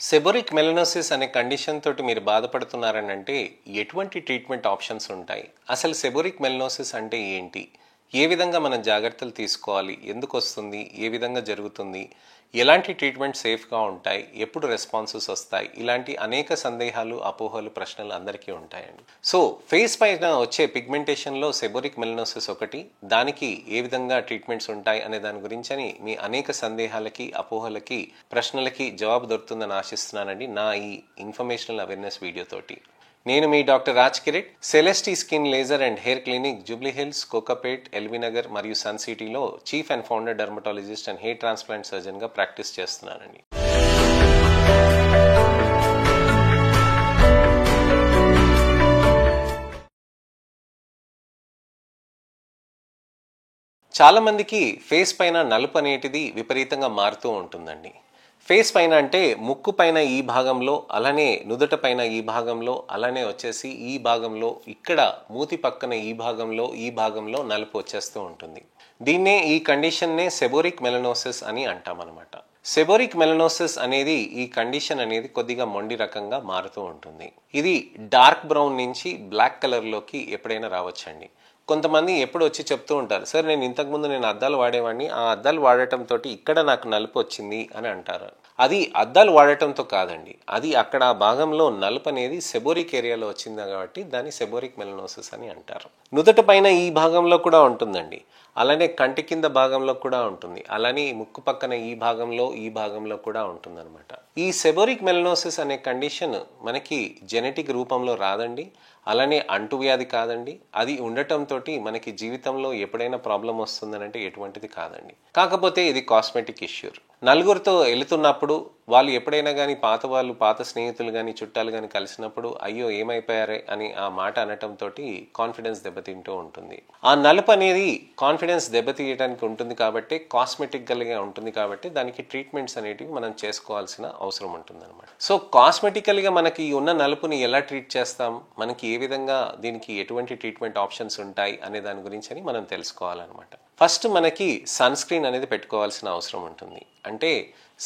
Seborrhoeic melanosis అనే condition తోటి మీరు బాధపడుతున్నారని అంటే ఎటువంటి ట్రీట్మెంట్ ఆప్షన్స్ ఉంటాయి? అసలు సెబోరిక్ మెలనోసిస్ అంటే ఏంటి? ఏ విధంగా మనం జాగ్రత్తలు తీసుకోవాలి? ఎందుకు వస్తుంది? ఏ విధంగా జరుగుతుంది? ఎలాంటి ట్రీట్మెంట్ సేఫ్గా ఉంటాయి? ఎప్పుడు రెస్పాన్సెస్ వస్తాయి? ఇలాంటి అనేక సందేహాలు, అపోహలు, ప్రశ్నలు అందరికీ ఉంటాయండి. సో ఫేస్ పైన వచ్చే పిగ్మెంటేషన్లో సెబోరిక్ మెలనోసిస్ ఒకటి. దానికి ఏ విధంగా ట్రీట్మెంట్స్ ఉంటాయి అనే దాని గురించి మీ అనేక సందేహాలకి, అపోహలకి, ప్రశ్నలకి జవాబు దొరుకుతుందని ఆశిస్తున్నానండి నా ఈ ఇన్ఫర్మేషనల్ అవేర్నెస్ వీడియోతోటి. నేను మీ doctor Raj Kireet, Celestee skin laser and hair clinic, Jubilee Hills, Kokapet, LB Nagar మరియు సన్ సిటీలో chief and founder dermatologist and hair transplant సర్జన్గా ప్రాక్టీస్ చేస్తున్నానండి. చాలామందికి ఫేస్ పైన నలుపు అనేటిది విపరీతంగా మారుతూ ఉంటుందండి. ఫేస్ పైన అంటే ముక్కు పైన ఈ భాగంలో, అలానే నుదుట పైన ఈ భాగంలో, అలానే వచ్చేసి ఈ భాగంలో, ఇక్కడ మూతి పక్కన ఈ భాగంలో నలుపు వచ్చేస్తూ ఉంటుంది. దీన్నే ఈ కండిషన్నే సెబోరిక్ మెలనోసిస్ అని అంటామన్నమాట. సెబోరిక్ మెలనోసిస్ అనేది ఈ కండిషన్ అనేది కొద్దిగా మొండి రకంగా మారుతూ ఉంటుంది. ఇది డార్క్ బ్రౌన్ నుంచి బ్లాక్ కలర్లోకి ఎప్పుడైనా రావచ్చండి. కొంతమంది ఎప్పుడు వచ్చి చెప్తూ ఉంటారు, సార్ నేను ఇంతకుముందు అద్దాలు వాడేవాడిని, ఆ అద్దాలు వాడటంతో ఇక్కడ నాకు నలుపు వచ్చింది అని అంటారు. అది అద్దాలు వాడటంతో కాదండి, అది అక్కడ ఆ భాగంలో నలుపు అనేది సెబోరిక్ ఏరియాలో వచ్చింది కాబట్టి దాన్ని సెబోరిక్ మెలనోసిస్ అని అంటారు. నుదుట పైన ఈ భాగంలో కూడా ఉంటుందండి, అలానే కంటి కింద భాగంలో కూడా ఉంటుంది, అలానే ముక్కు పక్కన ఈ భాగంలో కూడా ఉంటుందన్నమాట. ఈ సెబోరిక్ మెలనోసిస్ అనే కండిషన్ మనకి జెనెటిక్ రూపంలో రాదండి, అలానే అంటువ్యాధి కాదండి. అది ఉండటంతో మనకి జీవితంలో ఎప్పుడైనా ప్రాబ్లం వస్తుందనంటే ఎటువంటిది కాదండి. కాకపోతే ఇది కాస్మెటిక్ ఇష్యూ. నలుగురితో వెళుతున్నప్పుడు వాళ్ళు ఎప్పుడైనా కానీ పాత స్నేహితులు కానీ చుట్టాలు కానీ కలిసినప్పుడు అయ్యో ఏమైపోయారే అని ఆ మాట అనటంతో కాన్ఫిడెన్స్ దెబ్బతింటూ ఉంటుంది. ఆ నలుపు అనేది కాన్ఫిడెన్స్ దెబ్బతీయడానికి ఉంటుంది కాబట్టి కాస్మెటికల్గా ఉంటుంది కాబట్టి దానికి ట్రీట్మెంట్స్ అనేటివి మనం చేసుకోవాల్సిన అవసరం ఉంటుంది అనమాట. సో కాస్మెటికల్గా మనకి ఉన్న నలుపుని ఎలా ట్రీట్ చేస్తాం, మనకి ఏ విధంగా దీనికి ఎటువంటి ట్రీట్మెంట్ ఆప్షన్స్ ఉంటాయి అనే దాని గురించి అని మనం తెలుసుకోవాలన్నమాట. ఫస్ట్ మనకి సన్ స్క్రీన్ అనేది పెట్టుకోవాల్సిన అవసరం ఉంటుంది. అంటే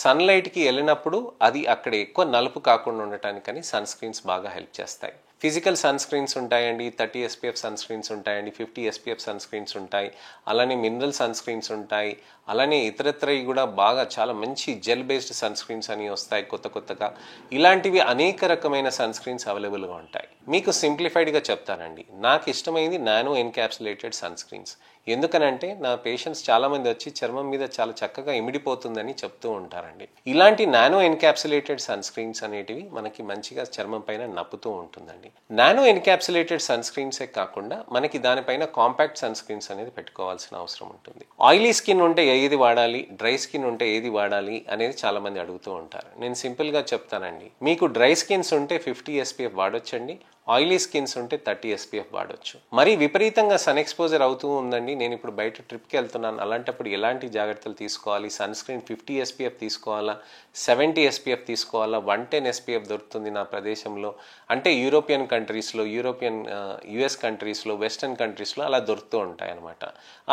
సన్లైట్కి వెళ్ళినప్పుడు అది అక్కడ ఎక్కువ నలుపు కాకుండా ఉండటానికని సన్ స్క్రీన్స్ బాగా హెల్ప్ చేస్తాయి. ఫిజికల్ సన్ స్క్రీన్స్ ఉంటాయండి, 30 SPF సన్ స్క్రీన్స్ ఉంటాయండి, 50 SPF సన్ స్క్రీన్స్ ఉంటాయి, అలానే మినరల్ సన్ స్క్రీన్స్ ఉంటాయి, అలానే ఇతరత్రవి కూడా బాగా చాలా మంచి జెల్ బేస్డ్ సన్ స్క్రీన్స్ అని వస్తాయి కొత్తగా. ఇలాంటివి అనేక రకమైన సన్ స్క్రీన్స్ అవైలబుల్గా ఉంటాయి. మీకు సింప్లిఫైడ్గా చెప్తానండి, నాకు ఇష్టమైంది నానో ఎన్క్యాప్సులేటెడ్ సన్ స్క్రీన్స్. ఎందుకనంటే నా పేషెంట్స్ చాలామంది వచ్చి చర్మం మీద చాలా చక్కగా ఇమిడిపోతుందని చెప్తూ ఉంటారండి. ఇలాంటి నానో ఎన్క్యాప్సులేటెడ్ సన్ స్క్రీన్స్ అనేటివి మనకి మంచిగా చర్మం పైన నప్పుతూ ఉంటుందండి. నానో ఎన్క్యాప్సులేటెడ్ సన్ స్క్రీన్సే కాకుండా మనకి దానిపైన కాంపాక్ట్ సన్ స్క్రీన్స్ అనేది పెట్టుకోవాల్సిన అవసరం ఉంటుంది. ఆయిలీ స్కిన్ ఉంటే ఏది వాడాలి, డ్రై స్కిన్ ఉంటే ఏది వాడాలి అనేది చాలా మంది అడుగుతూ ఉంటారు. నేను సింపుల్గా చెప్తానండి, మీకు డ్రై స్కిన్స్ ఉంటే 50 SPF వాడొచ్చండి, ఆయిలీ స్కిన్స్ ఉంటే 30 SPF వాడొచ్చు. మరి విపరీతంగా సన్ ఎక్స్పోజర్ అవుతూ ఉందండి, నేను ఇప్పుడు బయట ట్రిప్కి వెళ్తున్నాను, అలాంటప్పుడు ఎలాంటి జాగ్రత్తలు తీసుకోవాలి? సన్ స్క్రీన్ 50 SPF తీసుకోవాలా, 70 SPF తీసుకోవాలా, 110 SPF దొరుకుతుంది నా ప్రదేశంలో అంటే యూరోపియన్ కంట్రీస్లో, US కంట్రీస్లో, వెస్టర్న్ కంట్రీస్లో అలా దొరుకుతూ ఉంటాయి అన్నమాట.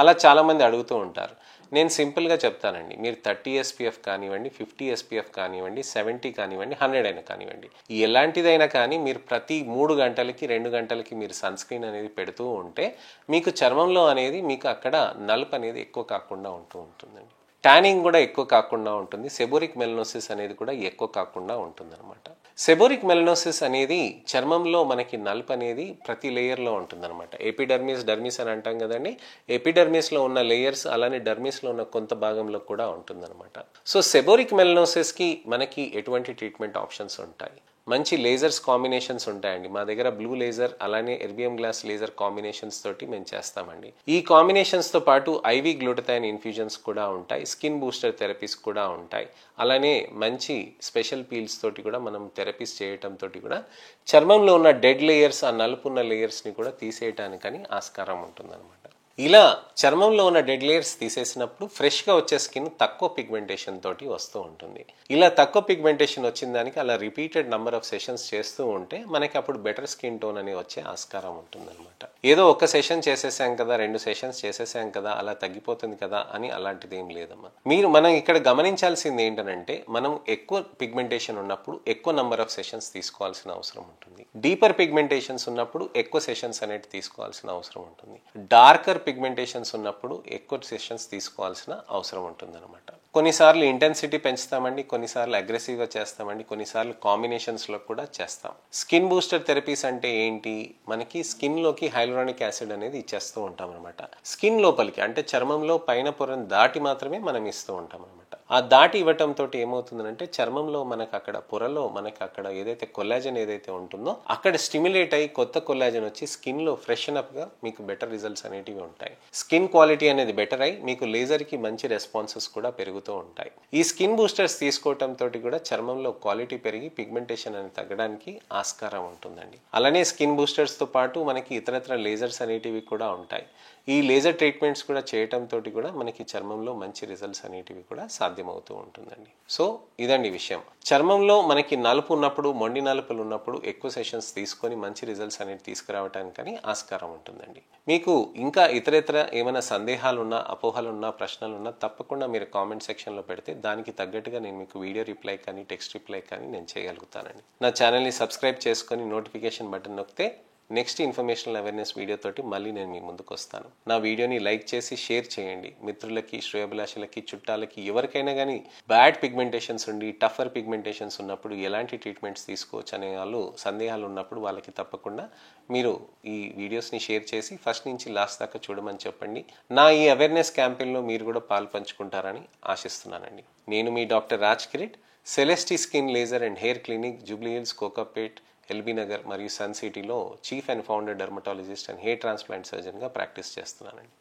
అలా చాలామంది అడుగుతూ ఉంటారు. నేను సింపుల్గా చెప్తానండి, మీరు 30 SPF కానివ్వండి, 50 SPF కానివ్వండి, 70 కానివ్వండి, 100 అయినా కానివ్వండి, ఎలాంటిదైనా కానీ మీరు ప్రతి 3 గంటలకి 2 గంటలకి మీరు సన్ స్క్రీన్ అనేది పెడుతూ ఉంటే మీకు చర్మంలో అనేది మీకు అక్కడ నలుపు అనేది ఎక్కువ కాకుండా ఉంటుందండి. ట్యానింగ్ కూడా ఎక్కువ కాకుండా ఉంటుంది. సెబోరిక్ మెలనోసిస్ అనేది కూడా ఎక్కువ కాకుండా ఉంటుందన్నమాట. సెబోరిక్ మెలనోసిస్ అనేది చర్మంలో మనకి నలుపు అనేది ప్రతి లేయర్లో ఉంటుందన్నమాట. ఎపిడర్మిస్ అని అంటాం కదండి, ఎపిడర్మిస్లో ఉన్న లేయర్స్ అలానే డర్మిస్లో ఉన్న కొంత భాగంలో కూడా ఉంటుందన్నమాట. సో సెబోరిక్ మెలనోసిస్కి మనకి ఎటువంటి ట్రీట్మెంట్ ఆప్షన్స్ ఉంటాయి? మంచి లేజర్స్ కాంబినేషన్స్ ఉంటాయండి మా దగ్గర. బ్లూ లేజర్ అలానే ఎర్బియం గ్లాస్ లేజర్ కాంబినేషన్స్ తోటి మేము చేస్తామండి. ఈ కాంబినేషన్స్తో పాటు IV గ్లూటథైన్ ఇన్ఫ్యూజన్స్ కూడా ఉంటాయి, స్కిన్ బూస్టర్ థెరపీస్ కూడా ఉంటాయి, అలానే మంచి స్పెషల్ పీల్స్ తోటి కూడా మనం థెరపీస్ చేయటంతో కూడా చర్మంలో ఉన్న డెడ్ లేయర్స్, ఆ నలుపున్న లేయర్స్ని కూడా తీసేయటానికని ఆస్కారం ఉంటుందన్నమాట. ఇలా చర్మంలో ఉన్న డెడ్ లేయర్స్ తీసేసినప్పుడు ఫ్రెష్గా వచ్చే స్కిన్ తక్కువ పిగ్మెంటేషన్ తోటి వస్తూ ఉంటుంది. ఇలా తక్కువ పిగ్మెంటేషన్ వచ్చిన దానికి అలా రిపీటెడ్ నెంబర్ ఆఫ్ సెషన్స్ చేస్తూ ఉంటే మనకి అప్పుడు బెటర్ స్కిన్ టోన్ అని వచ్చే ఆస్కారం ఉంటుందన్నమాట. ఏదో ఒక సెషన్ చేసేసాం కదా, 2 సెషన్స్ చేసేసాం కదా, అలా తగ్గిపోతుంది కదా అని అలాంటిది ఏం లేదమ్మా. మనం ఇక్కడ గమనించాల్సింది ఏంటంటే మనం ఎక్కువ పిగ్మెంటేషన్ ఉన్నప్పుడు ఎక్కువ నెంబర్ ఆఫ్ సెషన్స్ తీసుకోవాల్సిన అవసరం ఉంటుంది. డీపర్ పిగ్మెంటేషన్స్ ఉన్నప్పుడు ఎక్కువ సెషన్స్ అనేది తీసుకోవాల్సిన అవసరం ఉంటుంది. డార్కర్ పిగ్మెంటేషన్స్ ఉన్నప్పుడు ఎక్కువ సెషన్స్ తీసుకోవాల్సిన అవసరం ఉంటుంది అనమాట. కొన్నిసార్లు ఇంటెన్సిటీ పెంచుతామండి, కొన్నిసార్లు అగ్రెసివ్గా చేస్తామండి, కొన్నిసార్లు కాంబినేషన్స్లో కూడా చేస్తాం. స్కిన్ బూస్టర్ థెరపీస్ అంటే ఏంటి? మనకి స్కిన్లోకి హైలూరానిక్ యాసిడ్ అనేది ఇచ్చేస్తూ ఉంటాం అనమాట. స్కిన్ లోపలికి అంటే చర్మంలో పైన పొరను దాటి మాత్రమే మనం ఇస్తూ ఉంటాం అనమాట. ఆ దాటి ఇవ్వటంతో ఏమవుతుందంటే చర్మంలో మనకు అక్కడ పొరలో మనకు అక్కడ ఏదైతే కొల్లాజన్ ఏదైతే ఉంటుందో అక్కడ స్టిమ్యులేట్ అయ్యి కొత్త కొల్లాజన్ వచ్చి స్కిన్లో ఫ్రెషన్ అప్గా మీకు బెటర్ రిజల్ట్స్ అనేటివి ఉంటాయి. స్కిన్ క్వాలిటీ అనేది బెటర్ అయ్యి మీకు లేజర్కి మంచి రెస్పాన్సెస్ కూడా పెరుగుతూ ఉంటాయి. ఈ స్కిన్ బూస్టర్స్ తీసుకోవటంతో కూడా చర్మంలో క్వాలిటీ పెరిగి పిగ్మెంటేషన్ అనేది తగ్గడానికి ఆస్కారం ఉంటుందండి. అలానే స్కిన్ బూస్టర్స్తో పాటు మనకి ఇతరత్ర లేజర్స్ అనేటివి కూడా ఉంటాయి. ఈ లేజర్ ట్రీట్మెంట్స్ కూడా చేయటంతో కూడా మనకి చర్మంలో మంచి రిజల్ట్స్ అనేటివి కూడా సాధ్యమవుతూ ఉంటుందండి. సో ఇదండి విషయం. చర్మంలో మనకి నలుపు ఉన్నప్పుడు, మొండి నలుపులు ఉన్నప్పుడు ఎక్కువ సెషన్స్ తీసుకొని మంచి రిజల్ట్స్ అనేవి తీసుకురావటానికని ఆస్కారం ఉంటుందండి. మీకు ఇంకా ఇతరేతర ఏమైనా సందేహాలున్నా, అపోహలున్నా, ప్రశ్నలున్నా తప్పకుండా మీరు కామెంట్ సెక్షన్లో పెడితే దానికి తగ్గట్టుగా నేను మీకు వీడియో రిప్లై కానీ టెక్స్ట్ రిప్లై కానీ నేను చేయగలుగుతానండి. నా ఛానల్ని సబ్స్క్రైబ్ చేసుకొని నోటిఫికేషన్ బటన్ నొక్కితే నెక్స్ట్ ఇన్ఫర్మేషనల్ అవేర్నెస్ వీడియో తోటి మళ్ళీ నేను మీ ముందుకు వస్తాను. నా వీడియోని లైక్ చేసి షేర్ చేయండి. మిత్రులకి, శ్రేయోభిలాషులకి, చుట్టాలకి ఎవరికైనా కానీ బ్యాడ్ పిగ్మెంటేషన్స్ ఉండి టఫర్ పిగ్మెంటేషన్స్ ఉన్నప్పుడు ఎలాంటి ట్రీట్మెంట్స్ తీసుకోవచ్చు అనే వాళ్ళు సందేహాలు ఉన్నప్పుడు వాళ్ళకి తప్పకుండా మీరు ఈ వీడియోస్ని షేర్ చేసి ఫస్ట్ నుంచి లాస్ట్ దాకా చూడమని చెప్పండి. నా ఈ అవేర్నెస్ క్యాంపెయిన్లో మీరు కూడా పాలు పంచుకుంటారని ఆశిస్తున్నానండి. నేను మీ doctor Raj Kireet, Celestee skin laser and hair clinic, Jubilee Hills, Kokapet, LB Nagar మరియు సన్ సిటీలో chief and founder dermatologist and hair transplant సర్జన్గా ప్రాక్టీస్ చేస్తున్నానండి.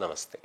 నమస్తే.